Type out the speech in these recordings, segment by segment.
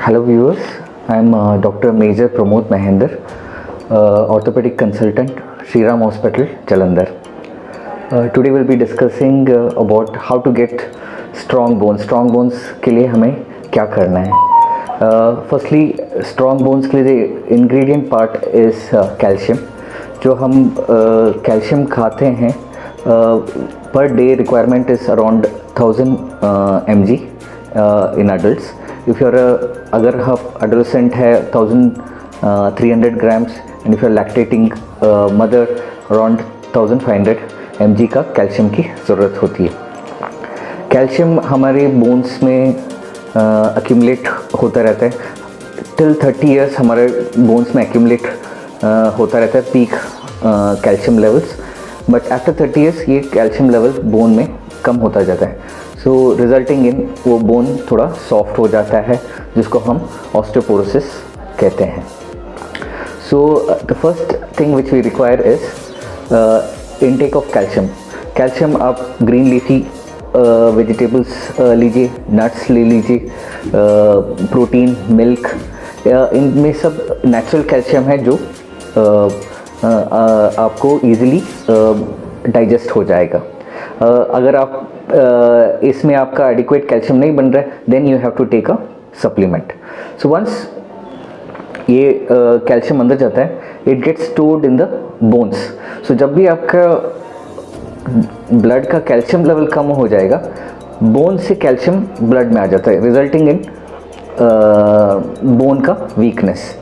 Hello viewers, I am Dr. Major Pramod Mahender, orthopedic consultant, Shriram Hospital, Jalandhar. Today we'll be discussing about how to get strong bones. Strong bones के लिए हमें क्या करना है? Firstly, strong bones के लिए ingredient part is calcium. जो हम calcium खाते हैं per day requirement is around 1000 mg in adults. If you're अगर आप adolescent है 1300 grams and if you're lactating mother around 1500 mg का कैल्शियम की ज़रूरत होती है. कैल्शियम हमारे बोन्स में accumulate होता रहता है till 30 years. हमारे बोन्स में accumulate होता रहता है peak calcium levels, but after 30 years ये कैल्शियम लेवल बोन में कम होता जाता है. सो रिजल्टिंग इन वो बोन थोड़ा सॉफ्ट हो जाता है, जिसको हम ऑस्टियोपोरोसिस कहते हैं. So the first thing which we require is intake of calcium. Calcium आप ग्रीन लीफी वेजिटेबल्स लीजिए, नट्स ले लीजिए, प्रोटीन, मिल्क, इनमें सब नेचुरल कैल्शियम है जो आपको ईज़िली डाइजेस्ट हो जाएगा. अगर आप इसमें आपका एडिक्वेट कैल्शियम नहीं बन रहा है, then you have to take a supplement. So once ये कैल्शियम अंदर जाता है, it gets stored in the bones. So जब भी आपका ब्लड का कैल्शियम लेवल कम हो जाएगा, बोन से कैल्शियम ब्लड में आ जाता है, रिजल्टिंग इन बोन का वीकनेस.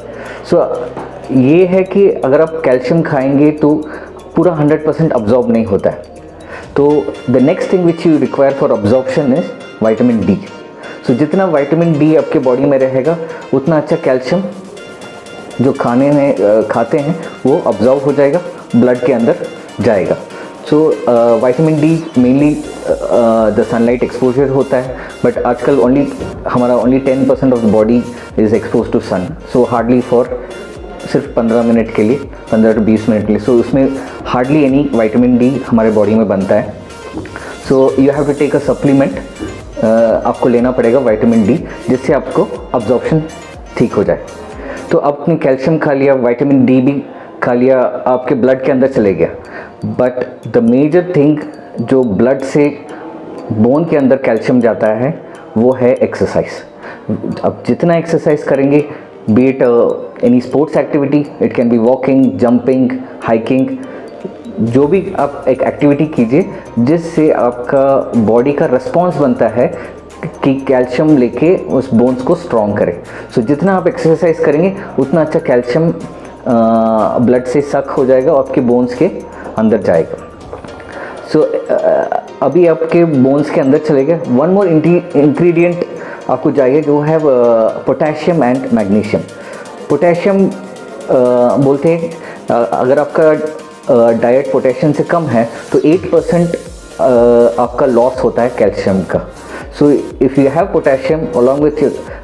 सो ये है कि अगर आप कैल्शियम खाएंगे तो पूरा 100% अब्जॉर्ब नहीं होता है. तो the next thing which you require for absorption is vitamin D. So जितना विटामिन डी आपके बॉडी में रहेगा, उतना अच्छा कैल्शियम जो खाते हैं वो अब्जॉर्ब हो जाएगा, ब्लड के अंदर जाएगा. So vitamin D mainly the sunlight exposure होता है, बट आजकल हमारा only 10% of the body is expose to sun. So hardly for सिर्फ 15 मिनट के लिए, 15 to 20 मिनट के लिए. सो उसमें हार्डली एनी विटामिन डी हमारे बॉडी में बनता है. So you have to take a supplement. आपको लेना पड़ेगा विटामिन डी, जिससे आपको अब्जॉर्प्शन ठीक हो जाए. तो आपने कैल्शियम खा लिया, विटामिन डी भी खा लिया, आपके ब्लड के अंदर चले गया. बट द मेजर थिंग जो ब्लड से बोन के अंदर कैल्शियम जाता है वो है एक्सरसाइज. अब जितना एक्सरसाइज करेंगे, be it any sports activity, it can be walking, jumping, hiking, जो भी आप एक एक्टिविटी कीजिए जिससे आपका बॉडी का रिस्पॉन्स बनता है कि कैल्शियम लेके उस बोन्स को स्ट्रॉन्ग करे. सो जितना आप एक्सरसाइज करेंगे, उतना अच्छा कैल्शियम ब्लड से सक हो जाएगा और आपके बोन्स के अंदर जाएगा. सो अभी आपके बोन्स के अंदर चले गए. वन मोर इंग्रेडिएंट आपको चाहिए जो है पोटेशियम एंड मैग्नीशियम. पोटेशियम बोलते हैं अगर आपका डाइट पोटेशियम से कम है तो 8% आपका लॉस होता है कैल्शियम का. So if you have potassium along with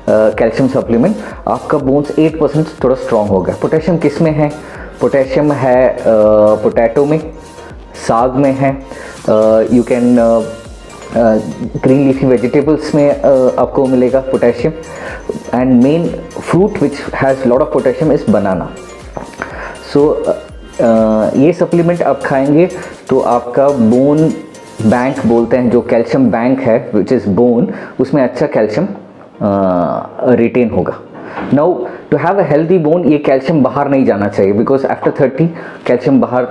calcium supplement, आपका बोन्स 8% थोड़ा स्ट्रॉन्ग होगा. पोटेशियम किस में है? पोटेशियम है पोटैटो में, साग में है, you can green leafy vegetables में आपको मिलेगा potassium. And main fruit which has lot of potassium is banana. So ये सप्लीमेंट आप खाएंगे तो आपका बोन बैंक बोलते हैं, जो कैल्शियम बैंक है विच इज़ बोन, उसमें अच्छा कैल्शियम रिटेन होगा. Now to have a healthy bone, ये कैल्शियम बाहर नहीं जाना चाहिए, बिकॉज आफ्टर 30 कैल्शियम बाहर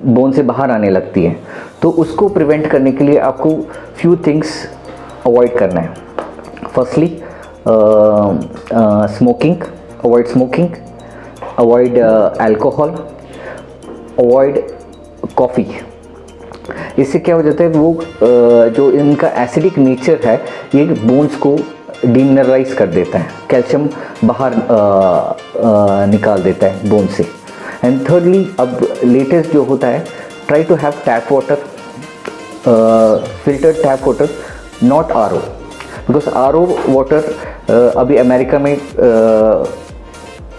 बोन से बाहर आने लगती है. तो उसको प्रिवेंट करने के लिए आपको फ्यू थिंग्स अवॉइड करना है. Firstly smoking, avoid smoking, avoid alcohol, avoid coffee. इससे क्या हो जाता है, वो जो इनका एसिडिक नेचर है ये बोन्स को डीमिनरलाइज कर देता है, कैल्शियम बाहर निकाल देता है बोन से. एंड थर्डली, अब लेटेस्ट जो होता है, try to have tap water, filtered tap water, not RO. Because RO water अभी अमेरिका में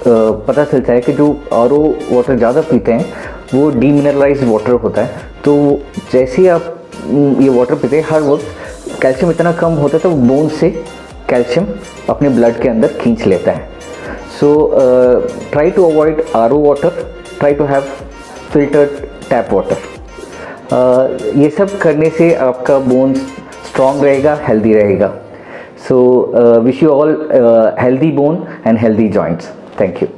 पता चलता है कि जो आरओ वाटर ज़्यादा पीते हैं वो डीमिनरलाइज्ड वाटर होता है. तो जैसे ही आप ये वाटर पीते हैं, हर वक्त कैल्शियम इतना कम होता है तो बोन से कैल्शियम अपने ब्लड के अंदर खींच लेता है. So try to avoid RO water, try to have filtered tap water. ये सब करने से आपका बोन्स स्ट्रॉन्ग रहेगा, हेल्दी रहेगा. So wish you all healthy bone and healthy joints. Thank you.